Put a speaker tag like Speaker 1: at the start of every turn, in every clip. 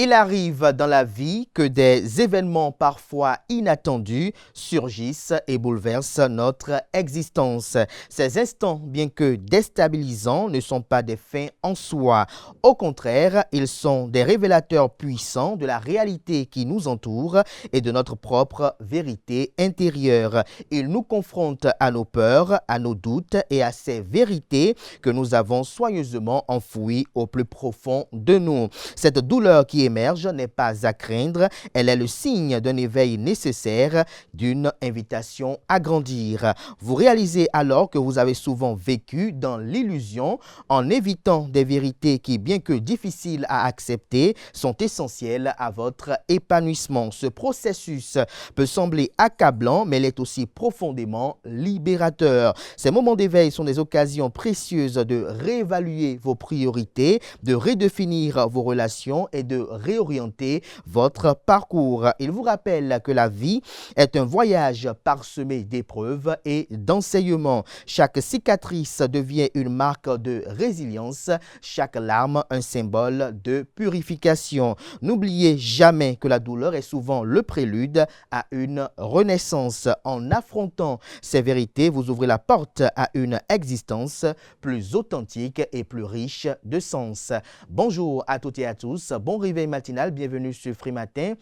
Speaker 1: Il arrive dans la vie que des événements parfois inattendus surgissent et bouleversent notre existence. Ces instants, bien que déstabilisants, ne sont pas des fins en soi. Au contraire, ils sont des révélateurs puissants de la réalité qui nous entoure et de notre propre vérité intérieure. Ils nous confrontent à nos peurs, à nos doutes et à ces vérités que nous avons soigneusement enfouies au plus profond de nous. Cette douleur qui émerge n'est pas à craindre, elle est le signe d'un éveil nécessaire, d'une invitation à grandir. Vous réalisez alors que vous avez souvent vécu dans l'illusion en évitant des vérités qui, bien que difficiles à accepter, sont essentielles à votre épanouissement. Ce processus peut sembler accablant, mais il est aussi profondément libérateur. Ces moments d'éveil sont des occasions précieuses de réévaluer vos priorités, de redéfinir vos relations et de réorienter votre parcours. Il vous rappelle que la vie est un voyage parsemé d'épreuves et d'enseignements. Chaque cicatrice devient une marque de résilience, chaque larme un symbole de purification. N'oubliez jamais que la douleur est souvent le prélude à une renaissance. En affrontant ces vérités, vous ouvrez la porte à une existence plus authentique et plus riche de sens. Bonjour à toutes et à tous. Bon réveil matinal, bienvenue sur Free Matin.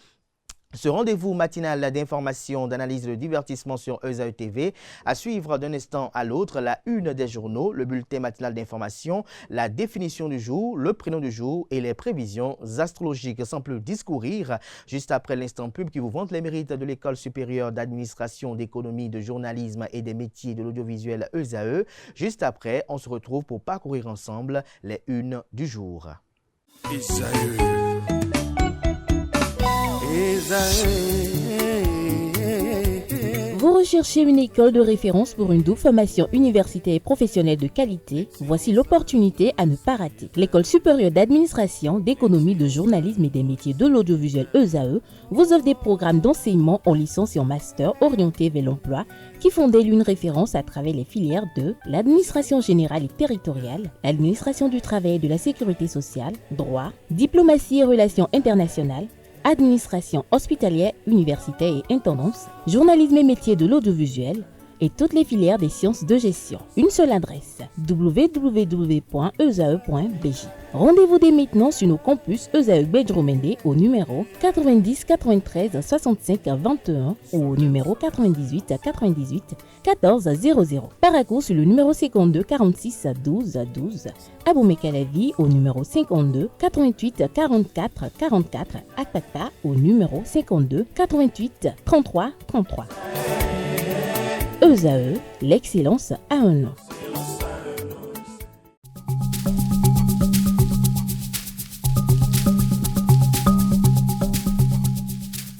Speaker 1: Ce rendez-vous matinal d'information, d'analyse et de divertissement sur ESAE TV, à suivre d'un instant à l'autre la une des journaux, le bulletin matinal d'information, la définition du jour, le prénom du jour et les prévisions astrologiques. Sans plus discourir, juste après l'instant pub qui vous vante les mérites de l'École supérieure d'administration, d'économie, de journalisme et des métiers de l'audiovisuel ESAE, juste après, on se retrouve pour parcourir ensemble les unes du jour.
Speaker 2: Vous recherchez une école de référence pour une double formation universitaire et professionnelle de qualité? Voici l'opportunité à ne pas rater. L'École supérieure d'administration, d'économie, de journalisme et des métiers de l'audiovisuel ESAE vous offre des programmes d'enseignement en licence et en master orientés vers l'emploi qui font d'elle une référence à travers les filières de l'administration générale et territoriale, l'administration du travail et de la sécurité sociale, droit, diplomatie et relations internationales, administration hospitalière, universitaire et intendance, journalisme et métiers de l'audiovisuel et toutes les filières des sciences de gestion. Une seule adresse, www.esae.bj. Rendez-vous dès maintenant sur nos campus ESAE Bedromende au numéro 90 93 65 21 ou au numéro 98 98 14 00. Paracourt sur le numéro 52 46 12 12. Aboumé-Calavi au numéro 52 88 44 44. Akpaka au numéro 52 88 33 33. ESAE, l'excellence à un nom.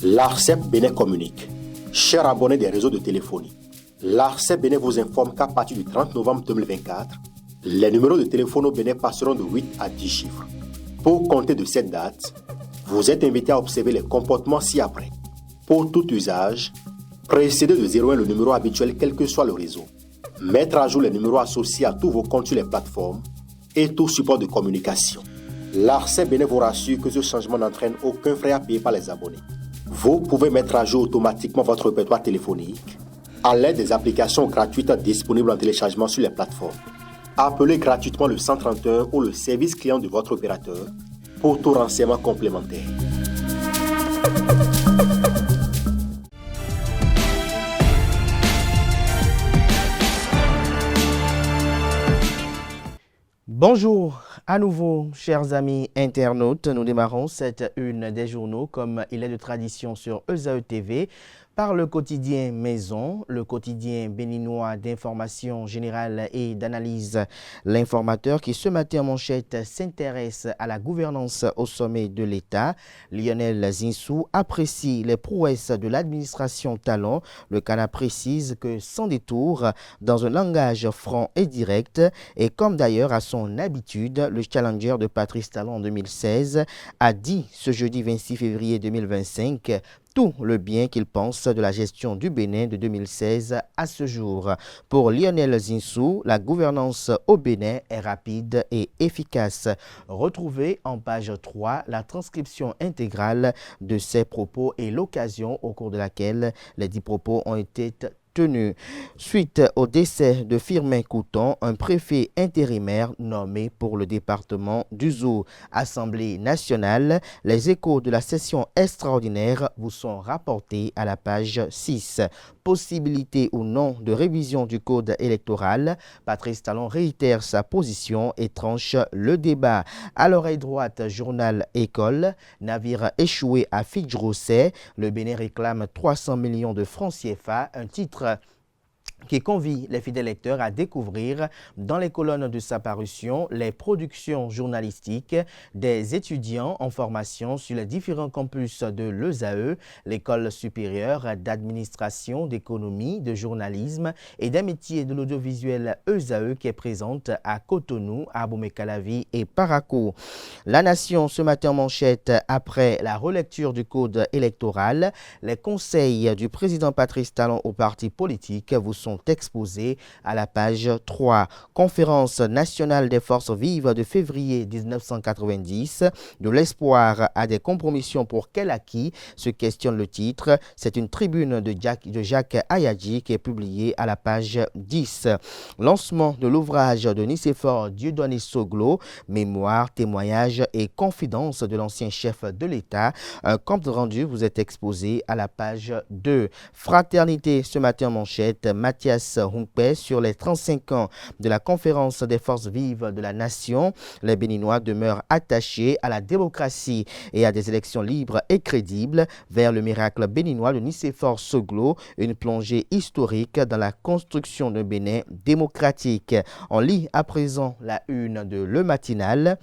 Speaker 3: L'ARCEP Bénin communique. Chers abonnés des réseaux de téléphonie, l'ARCEP Bénin vous informe qu'à partir du 30 novembre 2024, les numéros de téléphone au Bénin passeront de 8 à 10 chiffres. Pour compter de cette date, vous êtes invité à observer les comportements ci-après. Pour tout usage, précédez de 01 le numéro habituel quel que soit le réseau. Mettre à jour les numéros associés à tous vos comptes sur les plateformes et tout support de communication. L'ARCEP Bénin vous rassure que ce changement n'entraîne aucun frais à payer par les abonnés. Vous pouvez mettre à jour automatiquement votre répertoire téléphonique à l'aide des applications gratuites disponibles en téléchargement sur les plateformes. Appelez gratuitement le 131 ou le service client de votre opérateur pour tout renseignement complémentaire.
Speaker 1: Bonjour à nouveau, chers amis internautes. Nous démarrons cette une des journaux comme il est de tradition sur ESAE TV par le quotidien Maison, le quotidien béninois d'information générale et d'analyse L'Informateur qui ce matin en manchette s'intéresse à la gouvernance au sommet de l'État. Lionel Zinsou apprécie les prouesses de l'administration Talon. Le Canard précise que sans détour, dans un langage franc et direct, et comme d'ailleurs à son habitude, le challenger de Patrice Talon en 2016 a dit ce jeudi 26 février 2025 tout le bien qu'il pense de la gestion du Bénin de 2016 à ce jour. Pour Lionel Zinsou, la gouvernance au Bénin est rapide et efficace. Retrouvez en page 3 la transcription intégrale de ces propos et l'occasion au cours de laquelle les 10 propos ont été tenus. Suite au décès de Firmin Couton, un préfet intérimaire nommé pour le département du Zou. Assemblée nationale, les échos de la session extraordinaire vous sont rapportés à la page 6. Possibilité ou non de révision du code électoral, Patrice Talon réitère sa position et tranche le débat. À l'oreille droite, journal École, navire échoué à Fidj-Rousset, le Bénin réclame 300 millions de francs CFA, un titre qui convie les fidèles lecteurs à découvrir dans les colonnes de sa parution les productions journalistiques des étudiants en formation sur les différents campus de l'ESAE, l'École supérieure d'administration, d'économie, de journalisme et des métiers de l'audiovisuel ESAE qui est présente à Cotonou, à Abomey-Calavi et Parakou. La Nation ce matin en manchette après la relecture du code électoral, les conseils du président Patrice Talon aux partis politiques vous sont exposés à la page 3. Conférence nationale des forces vives de février 1990. De l'espoir à des compromissions pour quel acquis se questionne le titre. C'est une tribune de Jacques Ayadji qui est publiée à la page 10. Lancement de l'ouvrage de Nicéphore Dieudonné Soglo, Mémoire, témoignages et confidences de l'ancien chef de l'État. Un compte rendu vous est exposé à la page 2. Fraternité ce matin en manchette. Mathias Humpé sur les 35 ans de la conférence des forces vives de la nation. Les Béninois demeurent attachés à la démocratie et à des élections libres et crédibles vers le miracle béninois de Nicéphore Soglo, une plongée historique dans la construction d'un Bénin démocratique. On lit à présent la une de Le Matinal.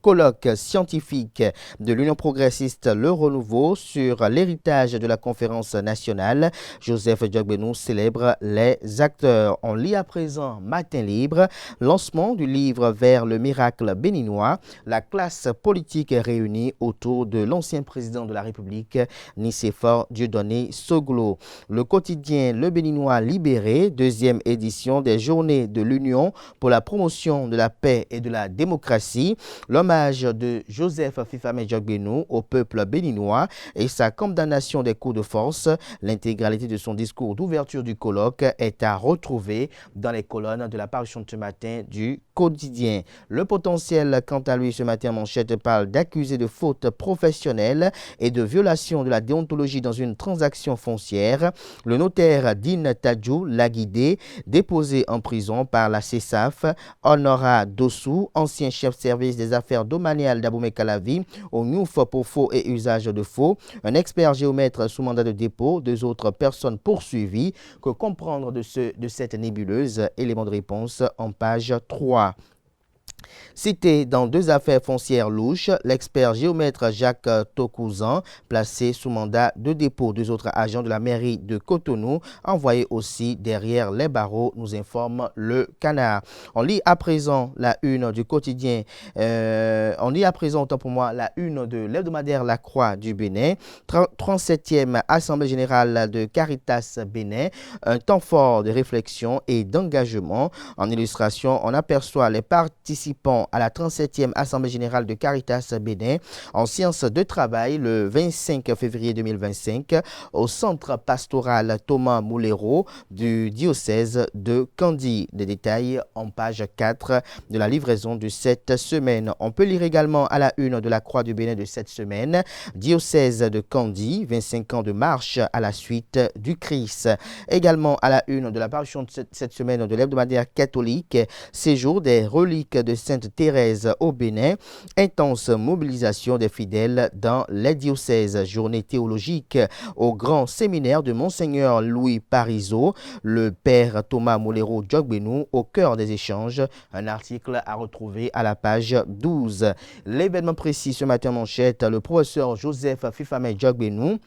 Speaker 1: Colloque scientifique de l'Union progressiste Le Renouveau sur l'héritage de la conférence nationale. Joseph Diogbenou célèbre les acteurs. On lit à présent Matin libre, lancement du livre Vers le miracle béninois. La classe politique est réunie autour de l'ancien président de la République, Nicéphore Dieudonné Soglo. Le quotidien Le Béninois libéré, deuxième édition des Journées de l'Union pour la promotion de la paix et de la démocratie. L'hommage de Joseph Fifame Diogbenou au peuple béninois et sa condamnation des coups de force. L'intégralité de son discours d'ouverture du colloque est à retrouver dans les colonnes de la parution de ce matin du quotidien. Le potentiel, quant à lui, ce matin en manchette parle d'accusés de fautes professionnelles et de violation de la déontologie dans une transaction foncière. Le notaire Din Tadjou l'a guidé, déposé en prison par la CESAF. Honora Dossou, ancien chef service des affaires domaniales d'Abomey-Calavi, au NUF pour faux et usage de faux. Un expert géomètre sous mandat de dépôt, 2 autres personnes poursuivies. Que comprendre de cette nébuleuse? Élément de réponse en page 3. Cité dans 2 affaires foncières louches, l'expert géomètre Jacques Tokouzan, placé sous mandat de dépôt. 2 autres agents de la mairie de Cotonou, envoyés aussi derrière les barreaux, nous informe le Canard. On lit à présent la une du quotidien, autant pour moi, la une de l'hebdomadaire La Croix du Bénin, 37e Assemblée générale de Caritas Bénin, un temps fort de réflexion et d'engagement. En illustration, on aperçoit les participants à la 37e Assemblée générale de Caritas Bénin en séance de travail le 25 février 2025 au centre pastoral Thomas Moulero du diocèse de Kandy. Des détails en page 4 de la livraison de cette semaine. On peut lire également à la une de la Croix du Bénin de cette semaine, diocèse de Kandy, 25 ans de marche à la suite du Christ. Également à la une de la parution de cette semaine de l'hebdomadaire catholique, séjour des reliques de Sainte Thérèse au Bénin, intense mobilisation des fidèles dans les diocèses, journée théologique au grand séminaire de Monseigneur Louis Parisot, le père Thomas Moulero Diogbenou au cœur des échanges, un article à retrouver à la page 12. L'événement précis ce matin en manchette, le professeur Joseph Fifame Diogbenou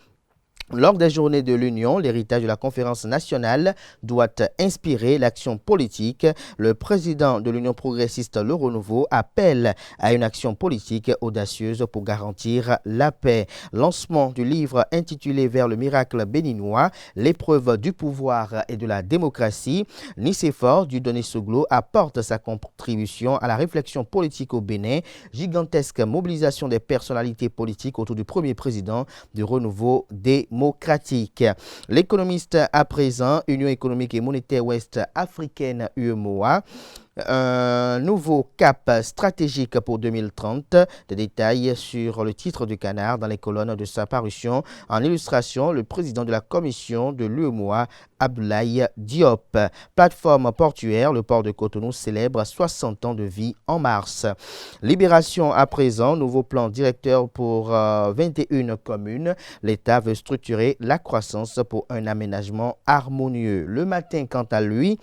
Speaker 1: Lors des journées de l'Union, l'héritage de la conférence nationale doit inspirer l'action politique. Le président de l'Union progressiste Le Renouveau appelle à une action politique audacieuse pour garantir la paix. Lancement du livre intitulé Vers le miracle béninois, l'épreuve du pouvoir et de la démocratie. Nicéphore Dieudonné Soglo apporte sa contribution à la réflexion politique au Bénin. Gigantesque mobilisation des personnalités politiques autour du premier président du Renouveau démocratique. L'économiste à présent, Union économique et monétaire ouest africaine UEMOA, un nouveau cap stratégique pour 2030. Des détails sur le titre du Canard dans les colonnes de sa parution. En illustration, le président de la commission de l'UEMOA, Abdoulaye Diop. Plateforme portuaire, le port de Cotonou célèbre 60 ans de vie en mars. Libération à présent, nouveau plan directeur pour 21 communes. L'État veut structurer la croissance pour un aménagement harmonieux. Le matin, quant à lui,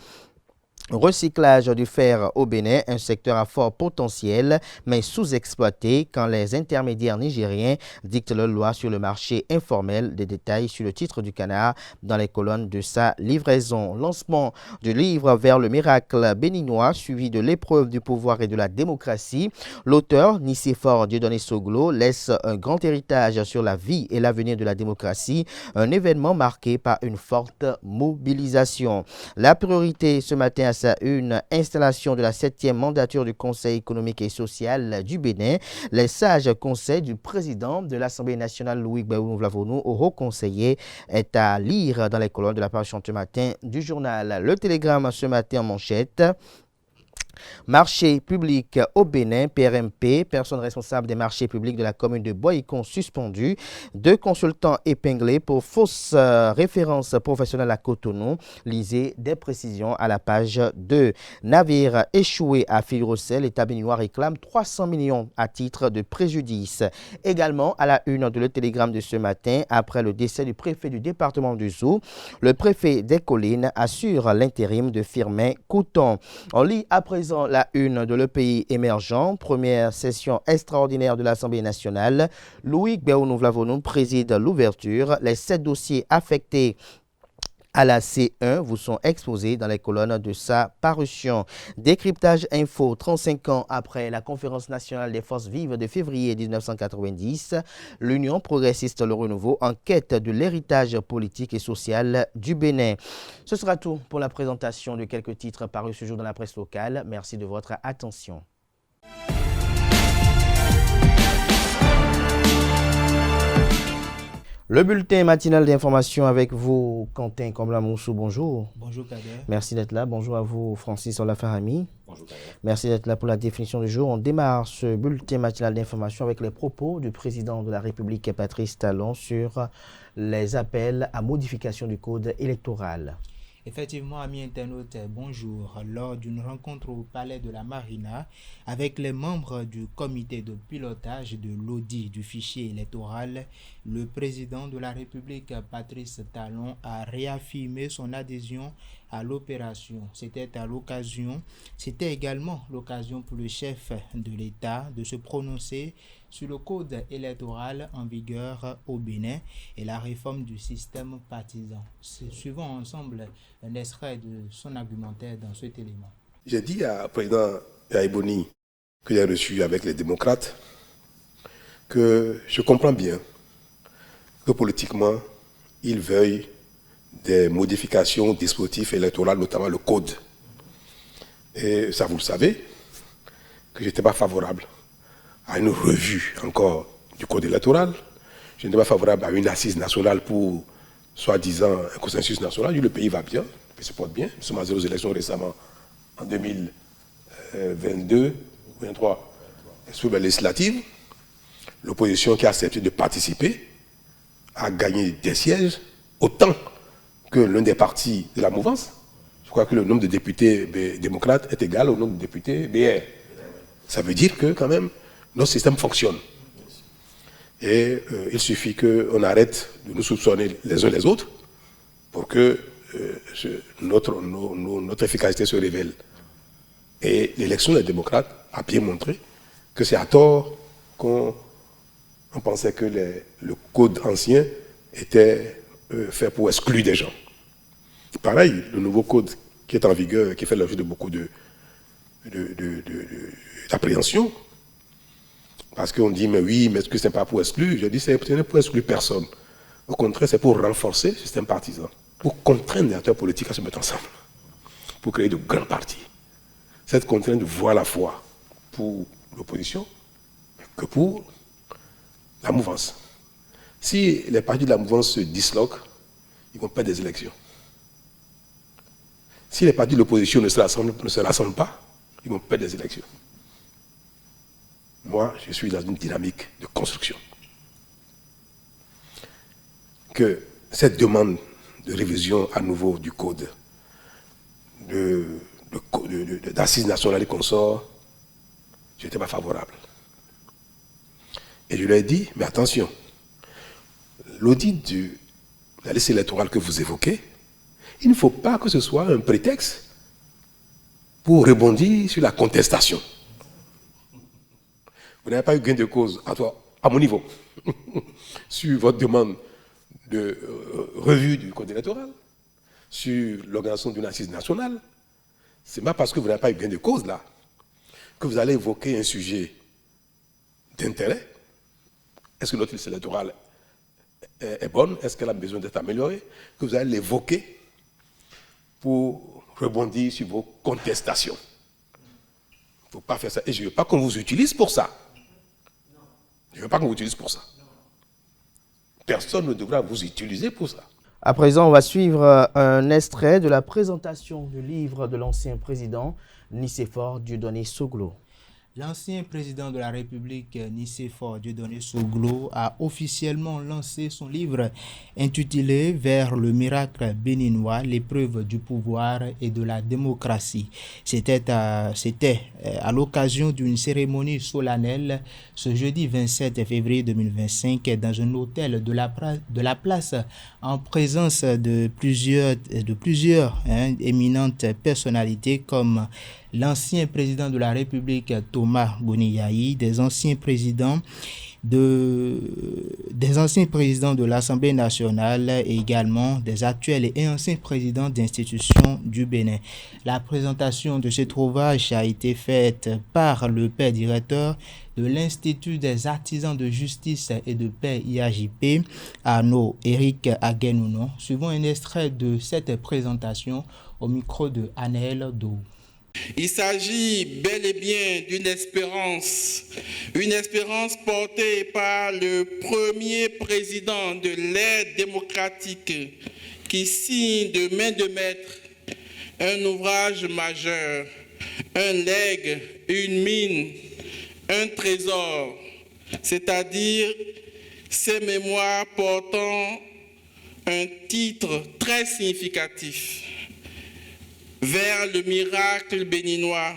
Speaker 1: recyclage du fer au Bénin, un secteur à fort potentiel, mais sous-exploité quand les intermédiaires nigériens dictent leur loi sur le marché informel. Des détails sur le titre du Canard dans les colonnes de sa livraison. Lancement du livre Vers le miracle béninois, suivi de l'épreuve du pouvoir et de la démocratie. L'auteur, Nicéphore Dieudonné Soglo, laisse un grand héritage sur la vie et l'avenir de la démocratie, un événement marqué par une forte mobilisation. La priorité ce matin à sa une, installation de la 7e mandature du Conseil économique et social du Bénin. Les sages conseils du président de l'Assemblée nationale, Louis Gbahounou-Vlavonou, au haut conseiller, est à lire dans les colonnes de la page ce matin du journal. Le Télégramme ce matin en manchette. Marché public au Bénin, PRMP, personne responsable des marchés publics de la commune de Boycon suspendu. 2 consultants épinglés pour fausse référence professionnelle à Cotonou. Lisez des précisions à la page 2. Navire échoué à Fil-Rossel, l'État béninois réclame 300 millions à titre de préjudice. Également à la une de Le Télégramme de ce matin, après le décès du préfet du département du Zou, le préfet des Collines assure l'intérim de Firmin Couton. On lit à présent la une de Le Pays émergent, première session extraordinaire de l'Assemblée nationale. Louis Gbahounou-Vlavonou préside l'ouverture. Les 7 dossiers affectés à la C1 vous sont exposés dans les colonnes de sa parution. Décryptage info, 35 ans après la conférence nationale des forces vives de février 1990, l'Union progressiste Le Renouveau en quête de l'héritage politique et social du Bénin. Ce sera tout pour la présentation de quelques titres parus ce jour dans la presse locale. Merci de votre attention. Le bulletin matinal d'information avec vous, Quentin Kombla-Moussou, bonjour.
Speaker 4: Bonjour Kader.
Speaker 1: Merci d'être là. Bonjour à vous, Francis Olafarami.
Speaker 4: Bonjour Kader.
Speaker 1: Merci d'être là pour la définition du jour. On démarre ce bulletin matinal d'information avec les propos du président de la République, Patrice Talon, sur les appels à modification du code électoral.
Speaker 4: Effectivement, amis internautes, bonjour. Lors d'une rencontre au Palais de la Marina avec les membres du comité de pilotage de l'audit du fichier électoral, le président de la République, Patrice Talon, a réaffirmé son adhésion à l'opération. C'était également l'occasion pour le chef de l'État de se prononcer sur le code électoral en vigueur au Bénin et la réforme du système partisan. Suivons ensemble un extrait de son argumentaire dans cet élément.
Speaker 5: J'ai dit à président Yaïboni, que j'ai reçu avec les démocrates, que je comprends bien que politiquement, ils veuillent des modifications au dispositif électoral, notamment le code. Et ça, vous le savez, que je n'étais pas favorable à une revue encore du code électoral. Je n'étais pas favorable à une assise nationale pour, soi-disant, un consensus national. Le pays va bien, le pays se porte bien. Nous sommes allés aux élections récemment, en 2022, 2023, sur la législative. L'opposition qui a accepté de participer a gagné des sièges, autant que l'un des partis de la mouvance. Je crois que le nombre de députés démocrates est égal au nombre de députés BR. Ça veut dire que, quand même, notre système fonctionne. Et il suffit qu'on arrête de nous soupçonner les uns les autres pour que notre efficacité se révèle. Et l'élection des démocrates a bien montré que c'est à tort qu'on pensait que le code ancien était fait pour exclure des gens. Pareil, le nouveau code qui est en vigueur, qui fait l'objet de beaucoup d'appréhension, parce qu'on dit, mais oui, mais est-ce que ce n'est pas pour exclure? Je dis, c'est pour exclure personne. Au contraire, c'est pour renforcer le système partisan, pour contraindre les acteurs politiques à se mettre ensemble, pour créer de grands partis. Cette contrainte vaut à la fois pour l'opposition que pour la mouvance. Si les partis de la mouvance se disloquent, ils vont perdre des élections. Si les partis de l'opposition ne se rassemblent pas, ils vont perdre des élections. Moi, je suis dans une dynamique de construction. Que cette demande de révision à nouveau du code d'assises nationales et consorts, je n'étais pas favorable. Et je leur ai dit, mais attention, l'audit de la liste électorale que vous évoquez, il ne faut pas que ce soit un prétexte pour rebondir sur la contestation. Vous n'avez pas eu gain de cause à mon niveau sur votre demande de revue du code électoral, sur l'organisation d'une assise nationale. Ce n'est pas parce que vous n'avez pas eu gain de cause là que vous allez évoquer un sujet d'intérêt. Est-ce que notre liste électorale est bonne? Est-ce qu'elle a besoin d'être améliorée? Que vous allez l'évoquer pour rebondir sur vos contestations. Il ne faut pas faire ça. Et je ne veux pas qu'on vous utilise pour ça. Je ne veux pas qu'on vous utilise pour ça. Personne ne devra vous utiliser pour ça.
Speaker 1: À présent, on va suivre un extrait de la présentation du livre de l'ancien président Nicéphore Dieudonné Soglo.
Speaker 4: L'ancien président de la République, Nicéphore Dieudonné Soglo, a officiellement lancé son livre intitulé « Vers le miracle béninois, l'épreuve du pouvoir et de la démocratie ». C'était à l'occasion d'une cérémonie solennelle ce jeudi 27 février 2025 dans un hôtel de la place en présence de plusieurs éminentes personnalités comme l'ancien président de la République Thomas Boniyahi, des anciens présidents de l'Assemblée nationale et également des actuels et anciens présidents d'institutions du Bénin. La présentation de cet ouvrage a été faite par le père directeur de l'Institut des artisans de justice et de paix IAJP, Arnaud Éric Aguenounon. Suivons un extrait de cette présentation au micro de Anaël Dou.
Speaker 6: Il s'agit bel et bien d'une espérance portée par le premier président de l'ère démocratique qui signe de main de maître un ouvrage majeur, un legs, une mine, un trésor, c'est-à-dire ces mémoires portant un titre très significatif. Vers le miracle béninois,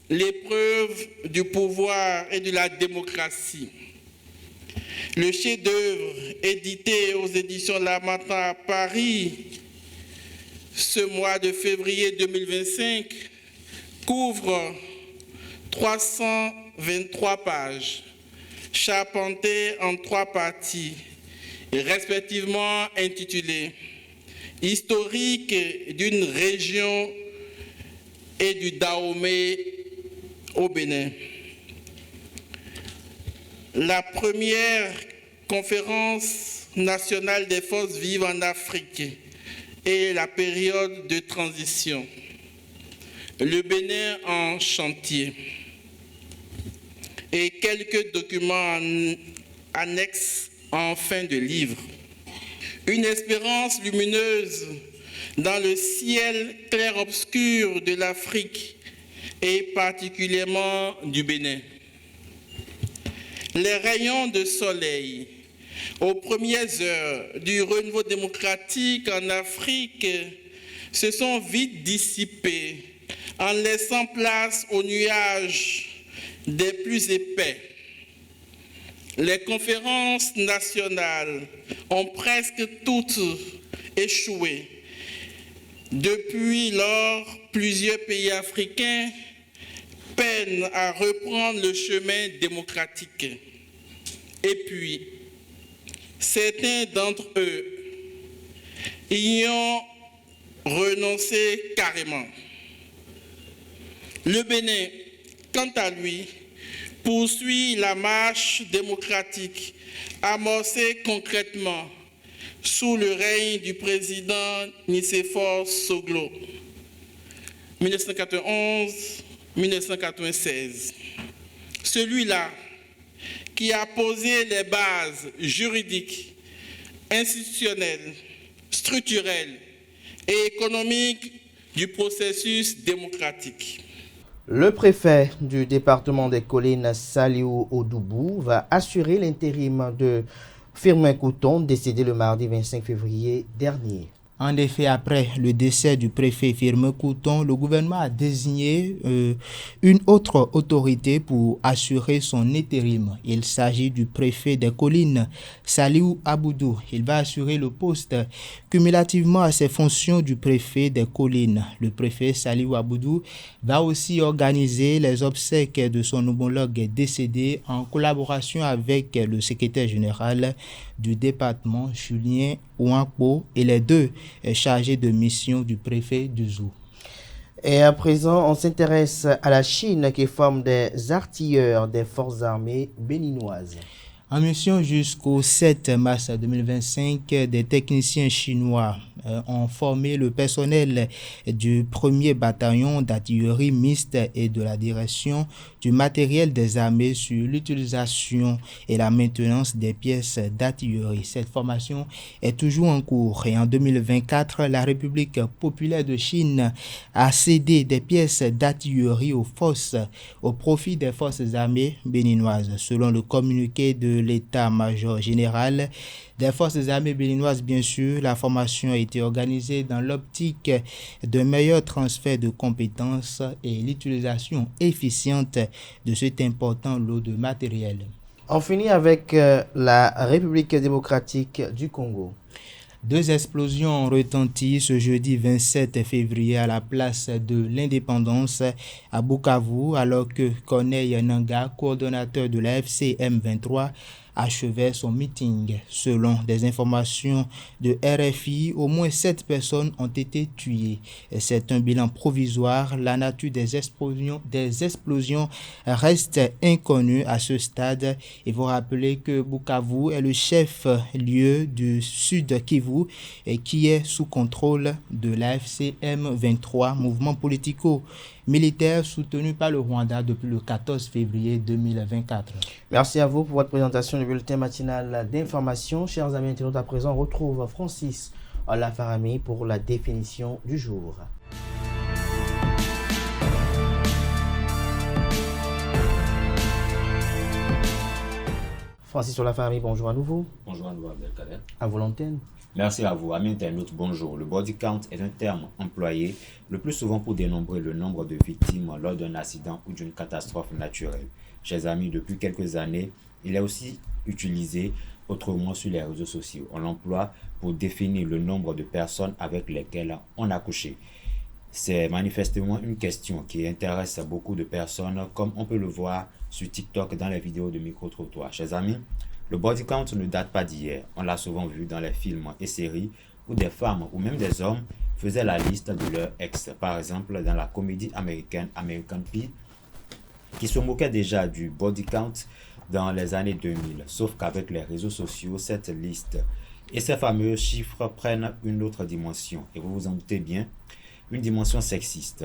Speaker 6: l'épreuve du pouvoir et de la démocratie. Le chef-d'œuvre édité aux éditions L'Harmattan à Paris ce mois de février 2025 couvre 323 pages, charpentées en 3 parties, respectivement intitulées historique d'une région et du Dahomey au Bénin. La première conférence nationale des forces vives en Afrique et la période de transition. Le Bénin en chantier. Et quelques documents annexes en fin de livre. Une espérance lumineuse dans le ciel clair-obscur de l'Afrique et particulièrement du Bénin. Les rayons de soleil aux premières heures du renouveau démocratique en Afrique se sont vite dissipés en laissant place aux nuages des plus épais. Les conférences nationales ont presque toutes échoué. Depuis lors, plusieurs pays africains peinent à reprendre le chemin démocratique. Et puis, certains d'entre eux y ont renoncé carrément. Le Bénin, quant à lui, poursuit la marche démocratique amorcée concrètement sous le règne du président Nicéphore Soglo, 1991-1996. Celui-là qui a posé les bases juridiques, institutionnelles, structurelles et économiques du processus démocratique.
Speaker 1: Le préfet du département des collines, Saliou Odoubou, va assurer l'intérim de Firmin Couton, décédé le mardi 25 février dernier.
Speaker 4: En effet, après le décès du préfet Firmin Couton, le gouvernement a désigné une autre autorité pour assurer son intérim. Il s'agit du préfet des collines, Saliou Aboudou. Il va assurer le poste cumulativement à ses fonctions du préfet des collines. Le préfet Saliou Aboudou va aussi organiser les obsèques de son homologue décédé en collaboration avec le secrétaire général du département, Julien Ouankpo, et les deux chargés de mission du préfet du Zou.
Speaker 1: Et à présent, on s'intéresse à la Chine qui forme des artilleurs des forces armées béninoises.
Speaker 4: En mission jusqu'au 7 mars 2025, des techniciens chinois ont formé le personnel du 1er bataillon d'artillerie mixte et de la direction du matériel des armées sur l'utilisation et la maintenance des pièces d'artillerie. Cette formation est toujours en cours et en 2024, la République populaire de Chine a cédé des pièces d'artillerie aux forces au profit des forces armées béninoises. Selon le communiqué de l'état-major général des forces armées béninoises, bien sûr, la formation a été organisée dans l'optique de meilleur transfert de compétences et l'utilisation efficiente de cet important lot de matériel.
Speaker 1: On finit avec la République démocratique du Congo.
Speaker 4: 2 explosions ont retenti ce jeudi 27 février à la place de l'Indépendance à Bukavu, alors que Corneille Nangaa, coordonnateur de la FCM 23, achevait son meeting. Selon des informations de RFI, au moins 7 personnes ont été tuées. C'est un bilan provisoire. La nature des explosions reste inconnue à ce stade. Il faut rappeler que Bukavu est le chef-lieu du Sud Kivu et qui est sous contrôle de la FCM 23, mouvement politico-militaire soutenu par le Rwanda depuis le 14 février 2024.
Speaker 1: Merci à vous pour votre présentation du bulletin matinal d'information. Chers amis internautes, à présent, on retrouve Francis Olafarami pour la définition du jour. Francis Olafarami, bonjour à nouveau.
Speaker 7: Bonjour à nouveau, Abdelkader.
Speaker 1: À vous l'antenne.
Speaker 7: Merci à vous, amis internautes, bonjour. Le body count est un terme employé le plus souvent pour dénombrer le nombre de victimes lors d'un accident ou d'une catastrophe naturelle. Chers amis, depuis quelques années, il est aussi utilisé autrement sur les réseaux sociaux. On l'emploie pour définir le nombre de personnes avec lesquelles on a couché. C'est manifestement une question qui intéresse beaucoup de personnes, comme on peut le voir sur TikTok dans les vidéos de micro-trottoir. Chers amis, le body count ne date pas d'hier. On l'a souvent vu dans les films et séries où des femmes ou même des hommes faisaient la liste de leur ex. Par exemple, dans la comédie américaine American Pie, qui se moquait déjà du body count dans les années 2000. Sauf qu'avec les réseaux sociaux, cette liste et ces fameux chiffres prennent une autre dimension. Et vous vous en doutez bien, une dimension sexiste.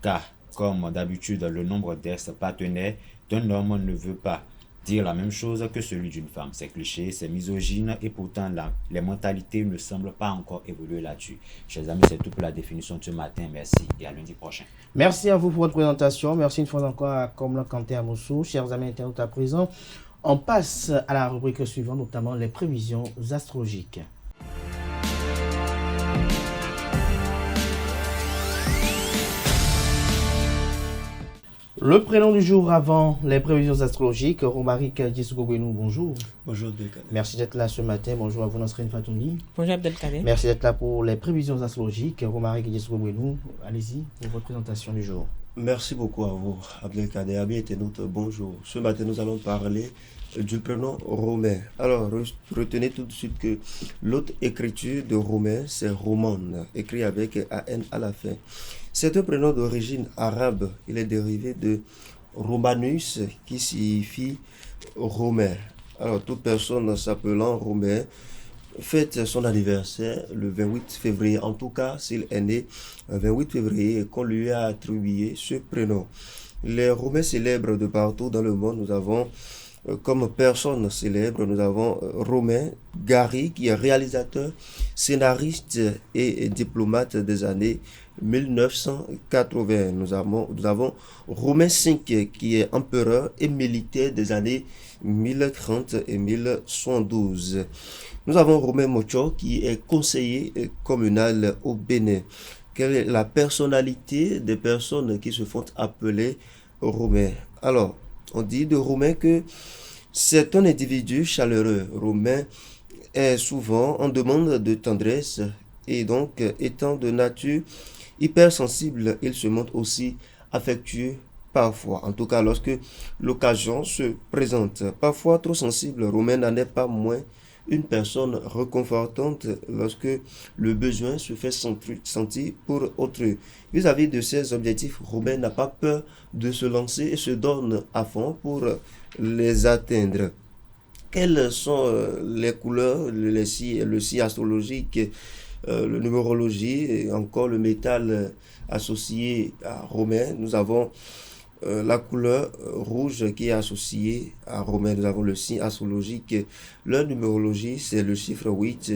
Speaker 7: Car, comme d'habitude, le nombre d'ex-partenaires d'un homme ne veut pas dire la même chose que celui d'une femme. C'est cliché, c'est misogyne et pourtant les mentalités ne semblent pas encore évoluer là-dessus. Chers amis, c'est tout pour la définition de ce matin. Merci et à lundi prochain.
Speaker 1: Merci à vous pour votre présentation. Merci une fois encore à Komla Kanté Amoussou. Chers amis internautes, à présent, on passe à la rubrique suivante, notamment les prévisions astrologiques. Le prénom du jour avant les prévisions astrologiques, Romaric Djessogobwenou, bonjour.
Speaker 8: Bonjour Abdelkader.
Speaker 1: Merci d'être là ce matin. Bonjour à vous, Nasrine Fatoumbi.
Speaker 9: Bonjour Abdelkader.
Speaker 1: Merci d'être là pour les prévisions astrologiques. Romaric Djessogobwenou, allez-y pour votre présentation du jour.
Speaker 8: Merci beaucoup à vous Abdelkader. Amis internautes, bonjour. Ce matin, nous allons parler du prénom Romain. Alors, retenez tout de suite que l'autre écriture de Romain, c'est Roman, écrit avec AN à la fin. C'est un prénom d'origine arabe. Il est dérivé de Romanus, qui signifie Romain. Alors, toute personne s'appelant Romain fête son anniversaire le 28 février. En tout cas, s'il est né le 28 février et qu'on lui a attribué ce prénom. Les Romains célèbres de partout dans le monde, nous avons comme personne célèbre, nous avons Romain Gary, qui est réalisateur, scénariste et diplomate des années 1980. Nous avons Romain V, qui est empereur et militaire des années 1030 et 1112. Nous avons Romain Mocho, qui est conseiller communal au Bénin. Quelle est la personnalité des personnes qui se font appeler Romain? Alors, on dit de Romain que c'est un individu chaleureux. Romain est souvent en demande de tendresse et donc, étant de nature hypersensible, il se montre aussi affectueux parfois. En tout cas, lorsque l'occasion se présente. Parfois trop sensible, Romain n'en est pas moins une personne réconfortante lorsque le besoin se fait sentir pour autrui. Vis-à-vis de ses objectifs, Romain n'a pas peur de se lancer et se donne à fond pour les atteindre. Quelles sont les couleurs, le signe astrologique, le numérologie et encore le métal associé à Romain? Nous avons la couleur rouge qui est associée à Romain. Nous avons le signe astrologique. Leur numérologie, c'est le chiffre 8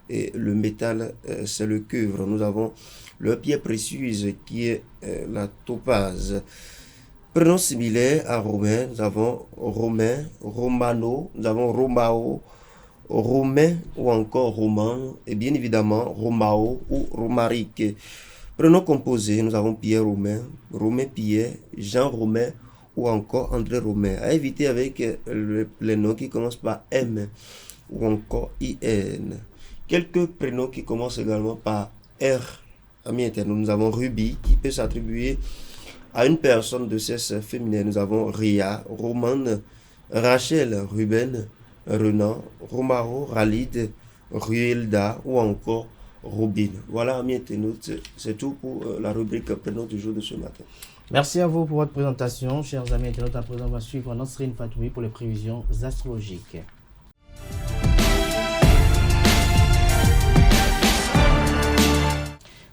Speaker 8: et le métal, c'est le cuivre. Nous avons leur pierre précieuse qui est la topaze. Prénom similaire à Romain, nous avons Romain, Romano, nous avons Romao, Romain ou encore Roman et bien évidemment Romao ou Romaric. Prénom composé, nous avons Pierre Romain, Romain Pierre, Jean Romain ou encore André Romain. À éviter avec les noms qui commencent par M ou encore IN. Quelques prénoms qui commencent également par R. Amis internautes, nous avons Ruby qui peut s'attribuer à une personne de sexe féminin. Nous avons Ria, Romane, Rachel, Ruben, Renan, Romaro, Ralid, Ruelda ou encore Robin. Voilà, amis internautes, c'est tout pour la rubrique prénom du jour de ce matin.
Speaker 1: Merci à vous pour votre présentation, chers amis internautes. À présent, on va suivre Nasrine Fatoumi pour les prévisions astrologiques.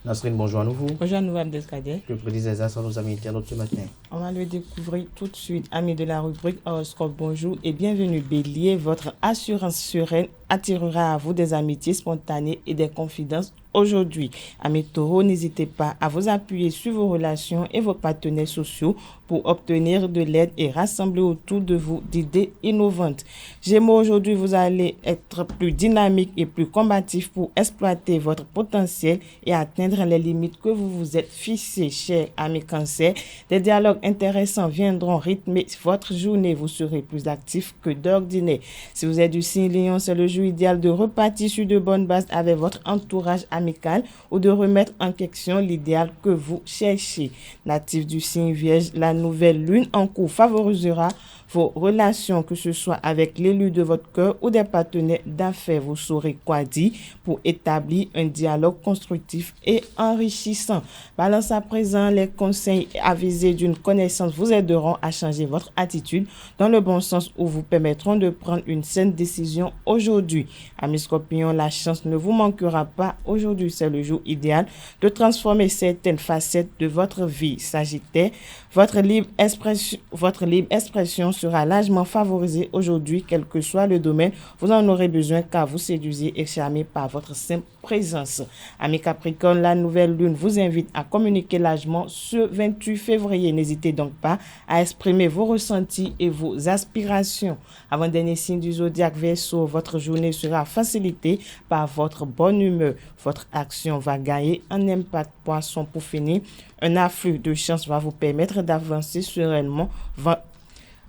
Speaker 1: Nasrine, bonjour à nouveau.
Speaker 9: Bonjour à nouveau Abdelkader.
Speaker 1: Que prédisent les astres à nos amis internautes ce matin?
Speaker 9: On va le découvrir tout de suite. Amis de la rubrique horoscope, bonjour et bienvenue Bélier. Votre assurance sereine attirera à vous des amitiés spontanées et des confidences aujourd'hui. Amis Taureau, n'hésitez pas à vous appuyer sur vos relations et vos partenaires sociaux pour obtenir de l'aide et rassembler autour de vous d'idées innovantes. Gémeaux, aujourd'hui, vous allez être plus dynamique et plus combatif pour exploiter votre potentiel et atteindre les limites que vous vous êtes fixées, chers amis Cancer. Des dialogues intéressants viendront rythmer votre journée. Vous serez plus actif que d'ordinaire. Si vous êtes du signe Lion, c'est le jour idéal de repartir sur de bonnes bases avec votre entourage amical ou de remettre en question l'idéal que vous cherchez. Natif du signe Vierge, la nouvelle lune en cours favorisera vos relations, que ce soit avec l'élu de votre cœur ou des partenaires d'affaires. Vous saurez quoi dire pour établir un dialogue constructif et enrichissant. Balance à présent, les conseils avisés d'une connaissance vous aideront à changer votre attitude dans le bon sens ou vous permettront de prendre une saine décision aujourd'hui. Amis Scorpions, la chance ne vous manquera pas aujourd'hui. C'est le jour idéal de transformer certaines facettes de votre vie. Sagittaire, votre libre expression sera largement favorisé aujourd'hui, quel que soit le domaine. Vous en aurez besoin car vous séduisez et charmez par votre simple présence. Amis Capricorne, la nouvelle lune vous invite à communiquer largement ce 28 février. N'hésitez donc pas à exprimer vos ressentis et vos aspirations. Avant-dernier signe du zodiaque Verseau, votre journée sera facilitée par votre bonne humeur. Votre action va gagner un impact. Poisson, pour finir, un afflux de chance va vous permettre d'avancer sereinement.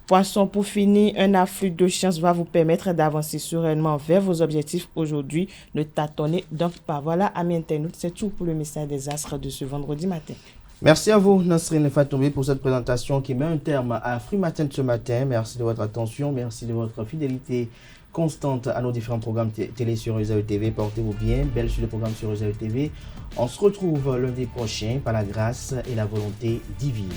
Speaker 9: Poisson, pour finir, un afflux de chance va vous permettre d'avancer sereinement vers vos objectifs aujourd'hui. Ne tâtonnez donc pas. Voilà, amis internautes, c'est tout pour le message des astres de ce vendredi matin.
Speaker 1: Merci à vous, Nasrine Fatoumbi, pour cette présentation qui met un terme à Free Matin de ce matin. Merci de votre attention, merci de votre fidélité constante à nos différents programmes télé sur Réseau TV. Portez-vous bien, belle suite de programmes sur Réseau TV. On se retrouve lundi prochain par la grâce et la volonté divine.